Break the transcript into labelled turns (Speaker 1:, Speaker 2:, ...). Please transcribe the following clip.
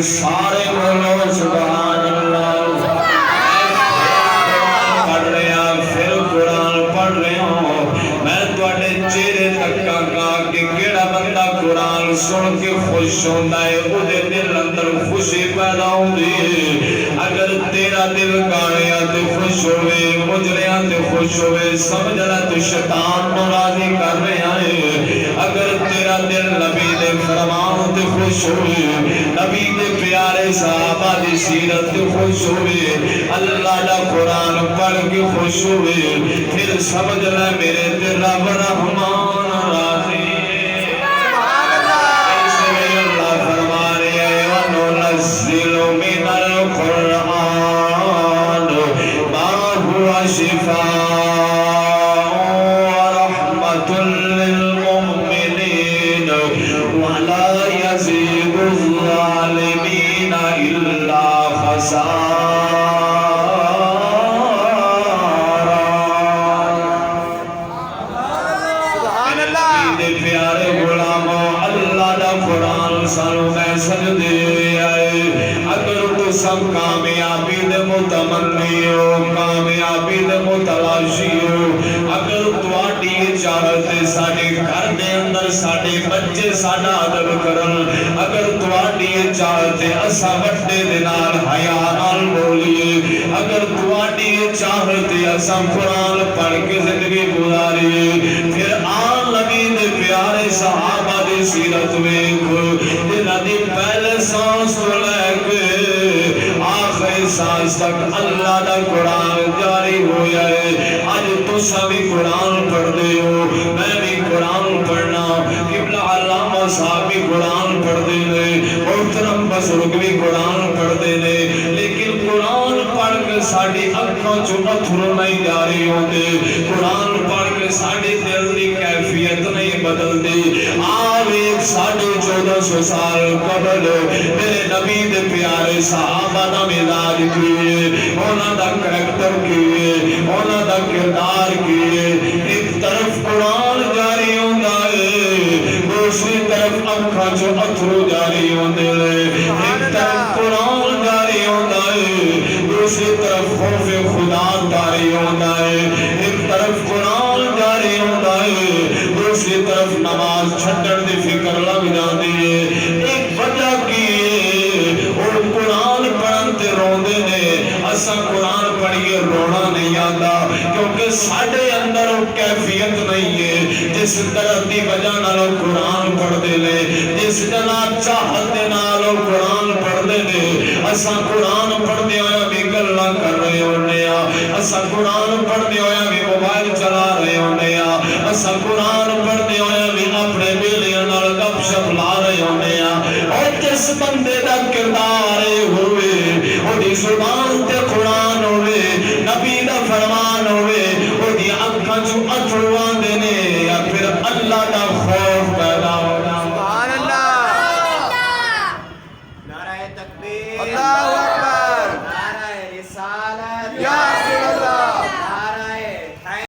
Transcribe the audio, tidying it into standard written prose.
Speaker 1: سارے بولو سبحان اللہ۔ پڑھ رہے ہیں پھر قرآن پڑھ رہے ہوں، میں تواڈے چہرے تکا گا کہ کیڑا بندہ قرآن سن کے خوش ہوتا ہے، وہ دل اندر خوشی پیدا ہوتی ہے۔ اگر تیرا دل گاڑیاں تے خوش ہوئے، مجریاں تے خوش ہوئے، سمجھنا تو شیطان کو راضی کر رہے ہیں۔ اگر تیرا دل نبی دے فرمان تے خوش ہوئے، نبی دے پیارے صحابہ دی سیرت تے خوش ہوئے، اللہ دا قرآن پڑھ کے خوش ہوئے، پھر سمجھ لے میرے تے رب رحمان راضی۔ شفاء ورحمة للمؤمنين ولا يزيد الظالمين إلا خسارا۔ سبحان اللہ۔ پیارے غلاموں، اللہ دا قرآن سانو میسج دے آئے، اگر تو سب کامیابی دے متمنی ہو، کامیابی دے متلاشی ہو، اگر تواڈی اجازت ہے ساڈے گھر دے اندر ساڈے بچے ساڈا ادب کرن، اگر تواڈی اجازت ہے اسا وڈے دے نال حیا نال بولیے، اگر تواڈی اجازت ہے اسا قرآن پڑھ کے زندگی گزاریے، پھر آن نبی دے پیارے صحابہ دی سیرت ویکھو، جنہاں دی پہلے سانس تو لے کے آخری سانس تک اللہ دا قرآن جاری ہویا ہے۔ آج تو سبھی قرآن پڑھ دے ہو، میں بھی قرآن پڑھنا، قبلہ علامہ صاحب بھی قرآن پڑھ دے لے، محترم بزرگ بھی قرآن پڑھ دے لے، لیکن قرآن پڑھ کے ساڑھی اکھاں چو اتھرو نہیں جاری ہوتے، قرآن پڑھ کے ساڑھی دل دی کیفیت نہیں بدل دی۔ آج ایک 1450 سال قبل میرے نبی دے پیارے صحابہ دا مزاج کیے، اونا دا کریکٹر کیے، اونا دا کردار کیے، ایک طرف قرآن جاری ہوندہ ہے، دوسری طرف اکھاں چو اتھرو جاری ہوندے لے، ایک طرف قرآن جاری ہوندہ ہے، دوسری طرف خوف خدا جاری ہوندہ ہے، ایک طرف قرآن جاری ہوندہ ہے، دوسری طرف نماز چھٹر دی فکر لگ جاندی ہے۔ ایک وجہ کی اور قرآن پڑھن تے روندے نے، اسا قرآن پڑھیے رونا نہیں آتا، کیونکہ ساڑھے اندر کیفیت نہیں ہے جس طرح دی وجہ نالو قرآن پڑھ دے لے، جس جنا چاہت دے نالو قرآن پڑھ دے لے۔ اسا قرآن پڑھ دے ہویا بھی گلہ کر رہے ہونے آ، اسا قرآن پڑھ دے ہویا بھی موبائل چلا رہے ہونے آ، اسا قرآن پڑھ دے ہویا بھی اپنے بیلیاں نال گپ شپ لا رہے ہونے آ۔ اور جس بندے دا کردار ہوئے، وہ دی زبان تے قرآن ہوئے، نبی دا فرمان ہوئے، وہ دی اکھاں چو اتھروان دینے، یا پھر اللہ دا خوف پیدا ہونا۔
Speaker 2: سبحان اللہ، نعرہ تکبیر، اللہ اکبر، نعرہ رسالت، یا